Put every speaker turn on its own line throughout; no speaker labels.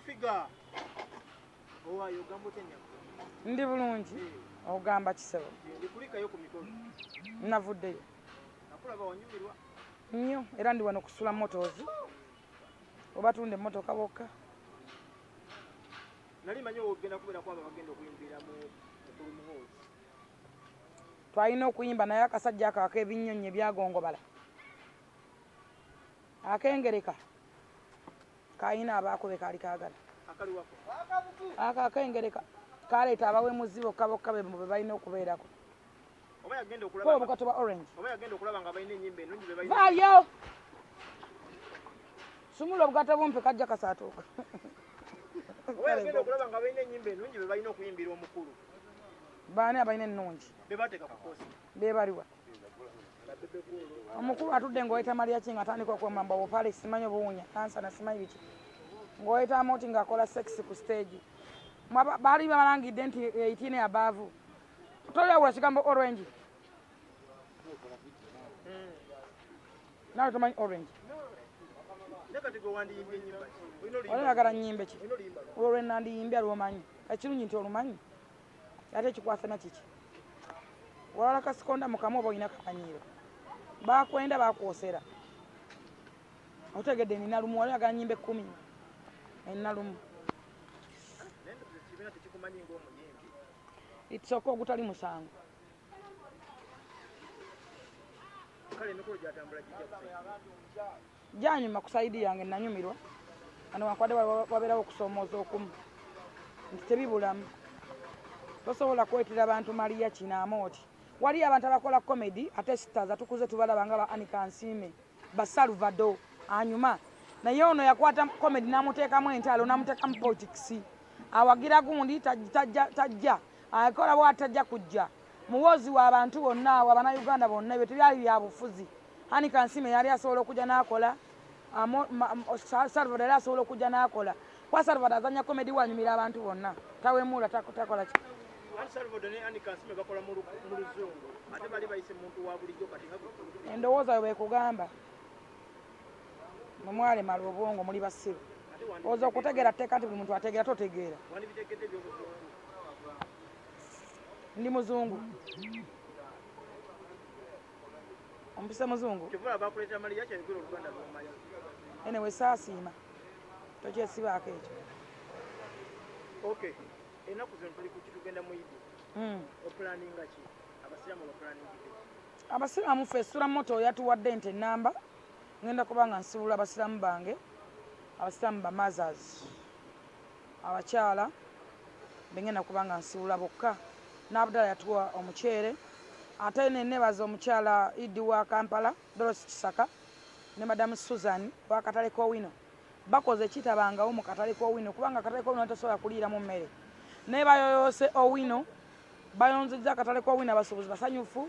Fulfigure. Owayo gambo tenya.
Ndi bulungi. Ogamba kisebo.
Ndikulikayo ku mikolo.
Navuddeyo.
Nakulaba wanyumirwa.
Nnyo era ndi wano kusula Muhoozi. Oba tunde emmotoka bokka.
Nali manyi ogenda kubeera kwamba bagenda okuyimbira mu Muhoozi.
Twalina okuyimba naye akasajja akaako ebinnyonnyi ebyagongobala. Akengereka kayina abaakube kaali kaagala.
Akali wako.
Akakengereka kaleeta abawemuzi bokka bokka be balina okubeerako.
Oba yagenda okulaba.
Obukato bwa orange.
Oba yagenda okulaba nga balina ennyimba ennungi be balina.
Vaayo! Sumula obukato bumpe kajja kasaatuuka.
Oba yagenda okulaba nga balina ennyimba ennungi be balina okuyimbira omukulu.
Baani abalina ennungi?
Be bateeka ku kkosi.
Be baliwa? Omukulu atudde ng'oyita Maria King atandika okwemamba obupale simanyi obuwunya kansana simanyi biki. Ng'oyita Amoti ng'akola sex ku stage. Baali balangidde nti 18 above. Toyawula kigambo orange. Nawe tomanyi orange. Oyagala nnyimbe ki? Olwo nandiyimbe lw'omanyi. Ekirungi nti olumanyi. Ate ekikwasa na kiki. Walala kasikonda mukamu oba olina kamanyiiro. Bakwenda bakwosera. Otegedde nina lumu oyagala nnyimbe 10. Nina lumu. Itsoka ogutali musango. Janyuma kusaidi yange nanyumirwa. Ano wakwadde wabeerawo okusomooza okumu. Nti tebibulamu. Tosobola kwetira abantu Maria Kina Amoti. Wali abantu abakola comedy ate stars atukuze tubalaba nga ba Anika Nsime, ba Salvador, anyuma. Naye ono yakwata comedy namuteekamu entalo namuteekamu politics. Awagira gundi tajja. Akola bwatajja kujja. Muhoozi wa abantu bonna abana Uganda bonna bye tuli bya bufuzi. Anika Nsime yali asobola okujja n'akola. Salvador yali asobola okujja n'akola. Kwa Salvador azanya comedy wanyumira abantu bonna. Tawemula takola ki.
Salvador ne Anika Nsime bakola mu luzungu. Ate bali bayise muntu wa bulijjo kati nga
endowooza yo bekugamba. Mumwale mali obwongo muli basiru. Oza okutegeera tteeka nti buli muntu ategeera totegeera. Ndi muzungu. Ompise muzungu.
Kivuga bakuleetera Maria kyayogera Oluganda lw'omanyi.
Anyway saasiima. Tokyesibaako ekyo.
Okay. Enaku zino tuli ku kitugenda mu Idi. Opulaninga ki? Abasiraamu bapulaninga ki?
Abasiraamu ffe essula moto yatuwadde nti ennamba. Ngenda kuba nga nsibula abasiraamu bange. Abasiraamu ba mothers. Abakyala bengenda kuba nga nsibula bokka. N'abadala yatuwa omuceere. Ate ne nebaza omukyala Idi wa Kampala, Doris Kisaka, ne Madam Susan wa Katale Kowino. Bakoze kitabangawo mu Katale Kowino kubanga Katale Kowino tasobola kuliiramu mmere. Ne bayoyose Owino bayonzezza Katale Kowino abasuubuzi basanyufu.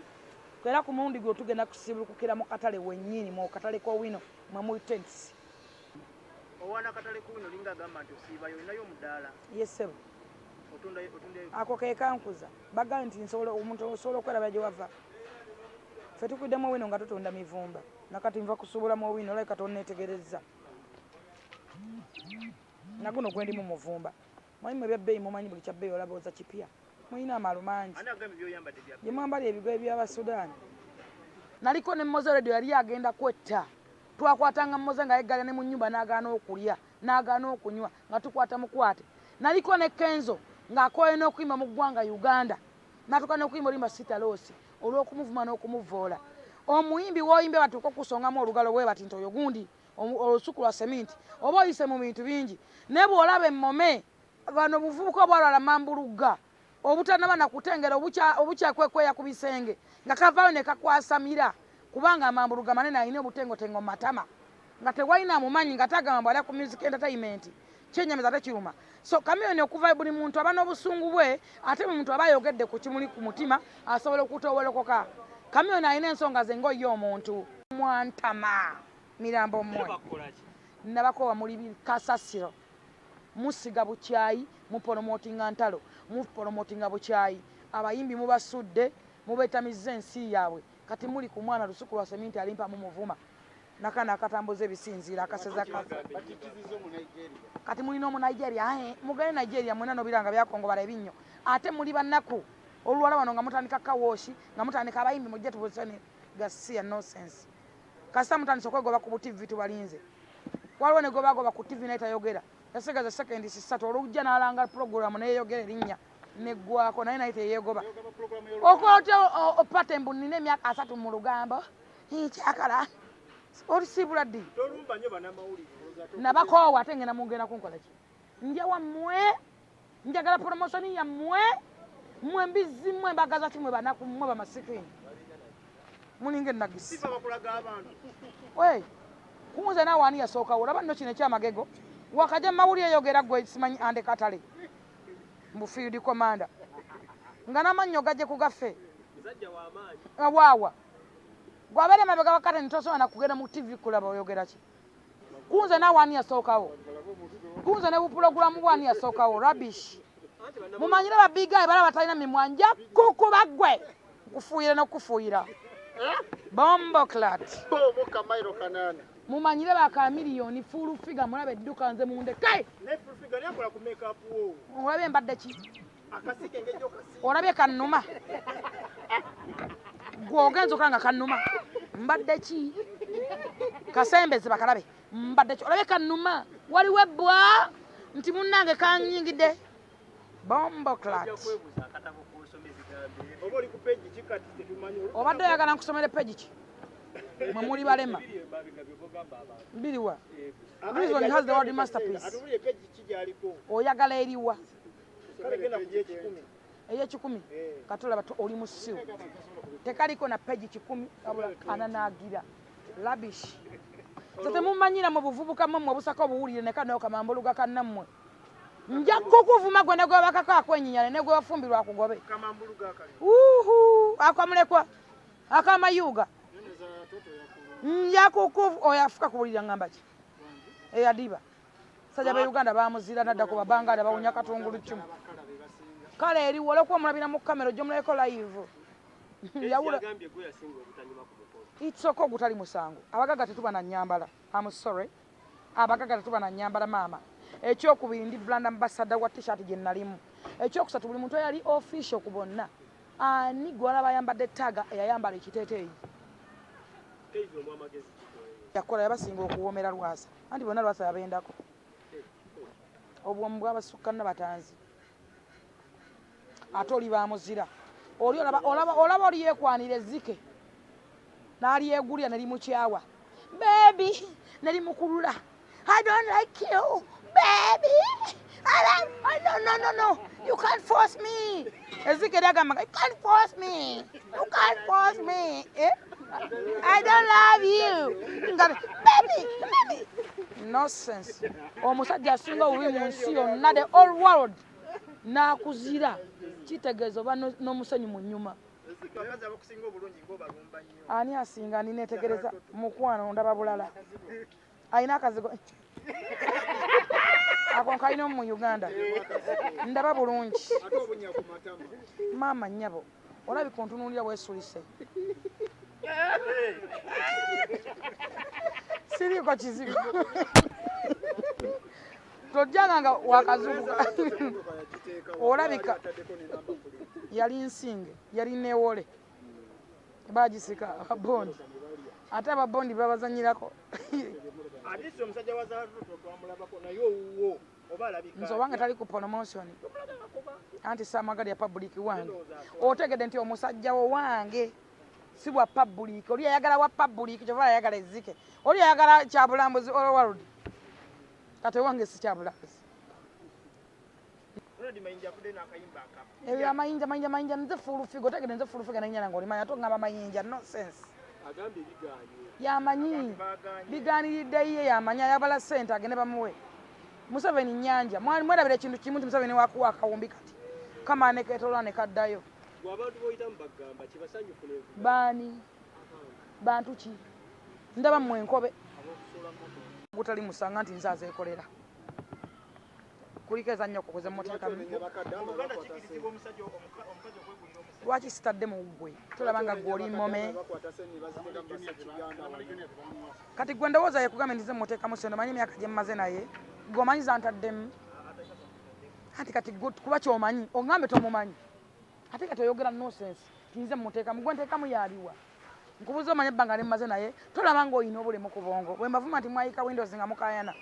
Era ku mulundi gwe tugenda kusibukira mu katale wennyini mu Katale Kowino mwe mu tents.
Owana Katale Kowino linga gamba nti osiibayo olinayo omudaala.
Yesebo.
Otunde.
Ako ke kankuza. Baga nti omuntu osobola okweraba gye wava. Ffe tukuddemu Owino nga tutunda mivumba. Nakati nva kusuubula mu Owino olabika tonneetegerezza. Naguno gwe ndi mu muvumba. Mwayimu ebyabbeeyi mumanyi buli kyabbeeyi olabooza kipya. Muyina amalu mangi. Gye mwambali ebigoye by'Abasudaani. Naliko ne Mmoze Radio yali agenda kwetta. Twakwatanga Mmoze nga yeggala ne mu nnyumba n'agaana okulya, n'agaana okunywa, nga tukwata mukwate. Naliko ne Kenzo ng'akooye n'okuyimba mu ggwanga Uganda. N'atuuka n'okuyimba olimba Sitaloosi olw'okumuvuma n'okumuvoola. Omuyimbi w'oyimbe batuuka okusongamu olugalo bwe bati nti oyo gundi olusuku lwa seminti. Oba oyise mu bintu bingi. Ne bw'olaba emmome bano buvubuka obwalala mambulugga. Obutanaba na kutengera obukyakwekweya ku bisenge nga kavaayo ne kakwasamira kubanga amambuluga manene alina obutengotengo mu matama nga tewalina amumanyi nga tagama bw'ali ku music entertainment kyenyameza tekiruma. So kamiyoni okuva buli muntu aba n'obusungu bwe ate buli muntu aba ayogedde ku kimuli ku mutima asobola okutowolokoka. Kamiyoni alina ensonga ze ng'oyo omuntu mwantama mirambo mmwe nabakoba muli kasasiro musiga bukyayi muporomotinga ntalo muporomotinga bukyayi abayimbi mubasudde mubetamizza ensi yaabwe kati muli ku mwana lusuku lwa seminti alimpa mu muvuma nakana akatambuza ebisinziira akaseza kati mulina omu Nigeria mugende Nigeria mwena nobiranga byakongo bala ebinyo ate muli bannaku olwala wano nga mutandika kawoshi nga mutandika abayimbi mujje tubusane gasiya nonsense kasita mutandisa okwegoba ku TV tubalinze waliwo ne gobagoba ku TV n'etayogera yasigaza sekondi 3 olujja n'alanga program n'eyogera erinnya neggwako naye naye teyeegoba okote opate mbu nina emyaka 3 mu lugambo nkyakala olisibula ddi nabakoowa ate ngenda mugenda kunkola ki nja wammwe njagala promotion yammwe mmwe mbizi mmwe mbagaza kimwe banaku mmwe bamasikini mulinga enagisi we kunze naawe ani yasookawo olaba nno kino ekyamagego wakajja mawulire yogera gwe simanyi ande katale mbu field commander nga n'amannyo gajje ku gaffe waawa gwabere mabega wakati nitosobola kugenda mu TV kulaba oyogera ki kunze naawe ani yasookawo kunze ne bupulogulamu bwani yasookawo rubbish mumanyire babigayi bala batalina mimwa nja kukuba ggwe nkufuuyire n'okufuuyira bombo clat mumanyire bakamiliyoni Fulfigure mulabe edduka nze mundeke olabye mbadde ki olabye kannuma gwogenza okulanga kannuma mbadde ki kasembeze bakalabe mbadde ki olabye kannuma waliwo ebbwa nti munnange kanyingidde bombo clat obadde oyagala nkusomera peji ki mwe muli balema mbiriwa reason has the word masterpiece oyagala eriwa ey'ekikumi katulaba oli musiru tekaliko na peji 10 abula kananagira labish tete mumanyira mu buvubuka mmwe obusaka obuwulire ne kanayo kamambuluga kannammwe nja kukuvuma gwe ne gwe bakako akwenyinyane ne gwe bafumbirwa akugobe akamulekwa akamayuga nja kukuvu oyafuka kuwulira ngamba ki eyadiba sajja be Uganda bamuzira nadda ku babangala bawunya katungulu kimu kale eri olwokuba mulabira mu kamera gyomulabeko live yawula itsoko gutali musango abagaga tetuba na nyambala I'm sorry abagaga tetuba na nyambala mama ekyokubiri ndi brand ambassador wa t-shirt gye nalimu ekyokusatu buli muntu yali official ku bonna ani gwala bayambadde taga eyayambala ekiteeteeyi yakola yabasinga okuwomera Lwasa anti bonna Lwasa yabendako obwomu bwabasukka nabatanzi ate oli bamuzira oli olaba oli yekwanira ezzike n'alyegulya ne limukyawa baby ne limukulula I don't like you baby no you can't force me ezzike lyagamba you can't force me I don't love you baby nonsense omusajja asinga obubi mu nsi yonna the whole world n'akuzira kitegeeza oba n'omusenyu mu nnyuma ani asinga nineetegereza mukwano ndaba bulala alina akazigo ako kalina mu Uganda ndaba bulungi maama nnyabo olabika ontunuulira weesulise siriiko kizibu tojjanga nga wakazuukuka olabika yali nsinge yali neewole bagisika ababondi ate ababondi babazanyirako nze obanga tali ku promotion anti saamagali ya public wange otegedde nti omusajja wo wange si bwa public oli ayagala wa public kyova ayagala ezzike oli ayagala kyabulambuzi all world kati wange si kyabulambuzi Mayinja nze Fulfigure otegedde nze Fulfigure nanyana ng'olimanya tongamba Mayinja nonsense yamanyi biganiridde ye yamanya yabala ssente agende bamuwe Museveni nnyanja mwerabira ekintu kimu nti Museveni wakuwa akawumbi kati kama neketola ne kaddayo baani bantu ki ndaba mmwe enkobe gutali musanga nti nze azeekolera kulikeza nnyo kuze muteekamu lwaki sitadde mu ggwe tulaba nga ggwe oli mmome kati gwe ndowooza yekugambye ndize muteekamu seno manyi emyaka gye mmaze naye gwe omanyi zantaddemu anti kati kuba kyomanyi ogambe tomumanyi ate kati oyogera nosense tinze muteekamu gwe nteekamu yaliwa nkubuuza omanye ebbanga ne mmaze naye tolaba ng'olina obulemu ku bongo bwe mbavuma nti mwayika windows nga mukayana